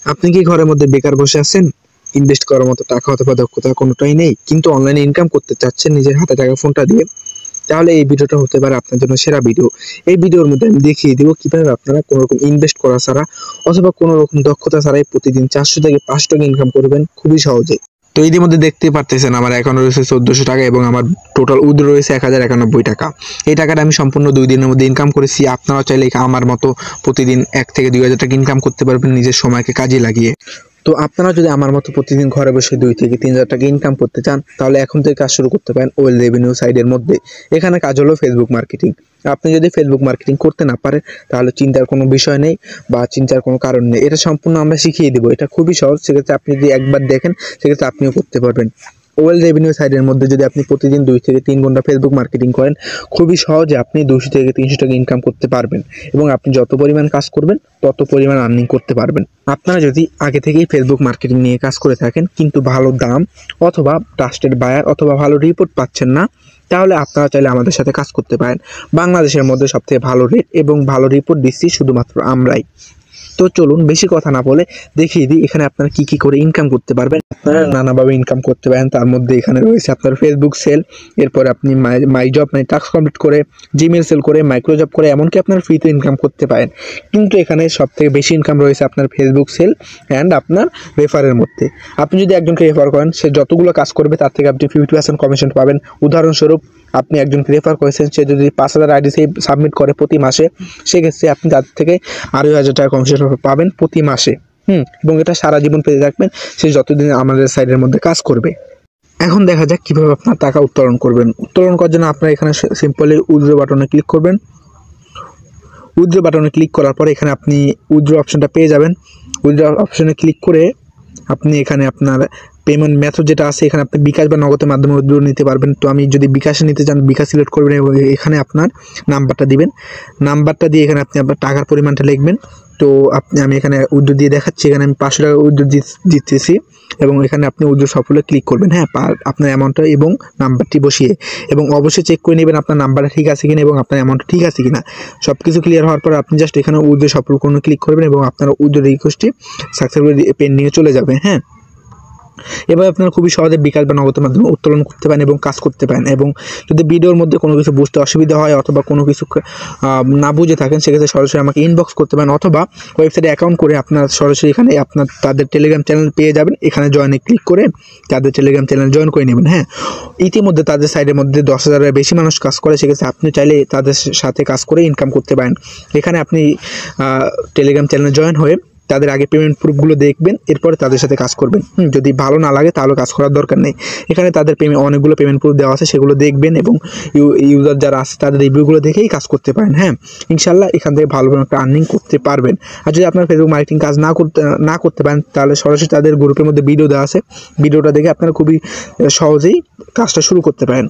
আপনি কি ঘরের মধ্যে বেকার বসে আছেন? ইনভেস্ট করার মতো টাকা অথবা দক্ষতা কোনোটাই নেই, কিন্তু অনলাইনে ইনকাম করতে চাচ্ছেন নিজের হাতে থাকা ফোনটা দিয়ে? তাহলে এই ভিডিওটা হতে পারে আপনার জন্য সেরা ভিডিও। এই ভিডিওর মধ্যে আমি দেখিয়ে দিব কিভাবে আপনারা কোনো রকম ইনভেস্ট করা ছাড়া অথবা কোনো রকম দক্ষতা ছাড়াই প্রতিদিন 400 থেকে 500 টাকা ইনকাম করবেন খুবই সহজে। তো ইতিমধ্যে দেখতেই পারতেছেন আমার অ্যাকাউন্টে রয়েছে 1400 টাকা এবং আমার টোটাল উইথড্র রয়েছে 1091 টাকা। এই টাকাটা আমি সম্পূর্ণ 2 দিনের মধ্যে ইনকাম করেছি। আপনারা চাইলে আমার মতো প্রতিদিন 1 থেকে 2000 টাকা ইনকাম করতে পারবেন নিজের সময়কে কাজে লাগিয়ে। তো আপনারা যদি আমার মতো প্রতিদিন ঘরে বসে 2 থেকে 3000 টাকা ইনকাম করতে চান, তাহলে এখন থেকে কাজ শুরু করতে পারেন ওয়েল রেভিনিউ সাইডের মধ্যে। এখানে কাজ হলো ফেসবুক মার্কেটিং। আপনি যদি ফেসবুক মার্কেটিং করতে না পারেন, তাহলে চিন্তার কোনো বিষয় নেই বা চিন্তার কোনো কারণ নেই। এটা সম্পূর্ণ আমরা শিখিয়ে দেবো। এটা খুবই সহজ। সেক্ষেত্রে আপনি যদি একবার দেখেন, সেক্ষেত্রে আপনিও করতে পারবেন। ওয়েল রেভিনিউ সাইডের মধ্যে যদি আপনি প্রতিদিন 2 থেকে 3 ঘন্টা ফেসবুক মার্কেটিং করেন, খুবই সহজে আপনি 200 থেকে 300 টাকা ইনকাম করতে পারবেন এবং আপনি যত পরিমাণ কাজ করবেন তত পরিমাণ আর্নিং করতে পারবেন। আপনারা যদি আগে থেকেই ফেসবুক মার্কেটিং নিয়ে কাজ করে থাকেন কিন্তু ভালো দাম অথবা ট্রাস্টেড বায়ার অথবা ভালো রিপোর্ট পাচ্ছেন না, তাহলে আপনারা চাইলে আমাদের সাথে কাজ করতে পারেন। বাংলাদেশের মধ্যে সবথেকে ভালো রেট এবং ভালো রিপোর্ট দিচ্ছি শুধুমাত্র আমরাই। তো চলুন বেশি কথা না বলে দেখিয়ে দিই এখানে আপনারা কি করে ইনকাম করতে পারবেন। আপনারা নানাভাবে ইনকাম করতে পারেন। তার মধ্যে এখানে রয়েছে আপনার ফেসবুক সেল, এরপর আপনি মাই জব মানে টাস্ক কমপ্লিট করে, জিমেল সেল করে, মাইক্রো জব করে, এমনকি আপনার ফ্রিতে ইনকাম করতে পারেন। কিন্তু এখানে সবথেকে বেশি ইনকাম রয়েছে আপনার ফেসবুক সেল অ্যান্ড আপনার রেফারের মধ্যে। আপনি যদি একজনকে রেফার করেন, সে যতগুলো কাজ করবে তার থেকে আপনি 50% কমিশন পাবেন। উদাহরণস্বরূপ আপনি একজনকে রেফার করেছেন, সে যদি 5000 আইডি সাবমিট করে প্রতি মাসে, সেক্ষেত্রে আপনি তার থেকে 2,500 টাকা কমিশন পাবেন প্রতি মাসে। এবং এটা সারা জীবন পেতে থাকবেন, সে যতদিন আমাদের সাইডের মধ্যে কাজ করবে। এখন দেখা যাক কিভাবে আপনার টাকা উত্তোলন করবেন। উত্তোলন করার জন্য আপনারা এখানে সিম্পলি উইথড্র বাটনে ক্লিক করবেন। উইথড্র বাটনে ক্লিক করার পরে এখানে আপনি উইথড্র অপশনটা পেয়ে যাবেন। উইথড্র অপশনে ক্লিক করে আপনি এখানে আপনার পেমেন্ট মেথড যেটা আছে, এখানে আপনি বিকাশ বা নগদের মাধ্যমে উইথড্র নিতে পারবেন। তো আমি যদি বিকাশে নিতে চান, বিকাশ সিলেক্ট করবেন এবং এখানে আপনার নাম্বারটা দিবেন। নাম্বারটা দিয়ে এখানে আপনি আপনার টাকার পরিমাণটা লিখবেন। তো আমি এখানে উইথড্র দিয়ে দেখাচ্ছি। এখানে আমি 500 টাকা উইথড্র দিতেছি এবং এখানে আপনি উইথড্র সফলে ক্লিক করবেন। হ্যাঁ, আপনার অ্যামাউন্টটা এবং নাম্বারটি বসিয়ে, এবং অবশ্যই চেক করে নেবেন আপনার নাম্বারটা ঠিক আছে কিনা এবং আপনার অ্যামাউন্টটা ঠিক আছে কিনা। সব কিছু ক্লিয়ার হওয়ার পর আপনি জাস্ট এখানে উইথড্র সফল কোনো ক্লিক করবেন এবং আপনার উইথড্র রিকোয়েস্টটি সাকসেসফুলি পেন্ডিংয়ে চলে যাবে। হ্যাঁ, এবার আপনারা খুবই সহজে বিকাশ বা নগদের মাধ্যমে উত্তোলন করতে পারেন এবং কাজ করতে পারেন। এবং যদি ভিডিওর মধ্যে কোনো কিছু বুঝতে অসুবিধা হয় অথবা কোনো কিছু না বুঝে থাকেন, সেক্ষেত্রে সরাসরি আমাকে ইনবক্স করতে পারেন অথবা ওয়েবসাইটে অ্যাকাউন্ট করে আপনার সরাসরি এখানে আপনার তাদের টেলিগ্রাম চ্যানেল পেয়ে যাবেন। এখানে জয়েনে ক্লিক করে তাদের টেলিগ্রাম চ্যানেল জয়েন করে নেবেন। হ্যাঁ, ইতিমধ্যে তাদের সাইডের মধ্যে 10,000-এর বেশি মানুষ কাজ করে, সেক্ষেত্রে আপনি চাইলে তাদের সাথে কাজ করে ইনকাম করতে পারেন। এখানে আপনি টেলিগ্রাম চ্যানেলে জয়েন হয়ে তাদের আগে পেমেন্ট প্রুফগুলো দেখবেন, এরপরে তাদের সাথে কাজ করবেন। যদি ভালো না লাগে তাহলে কাজ করার দরকার নেই। এখানে তাদের অনেকগুলো পেমেন্ট প্রুফ দেওয়া আছে, সেগুলো দেখবেন এবং ইউজার যারা আছে তাদের রিভিউগুলো দেখেই কাজ করতে পারেন। হ্যাঁ, ইনশাল্লাহ এখান থেকে ভালো একটা আর্নিং করতে পারবেন। আর যদি আপনার ফেসবুক মার্কেটিং কাজ না করতে পারেন, তাহলে সরাসরি তাদের গ্রুপের মধ্যে ভিডিও দেওয়া আছে, ভিডিওটা দেখে আপনারা খুবই সহজেই কাজটা শুরু করতে পারেন।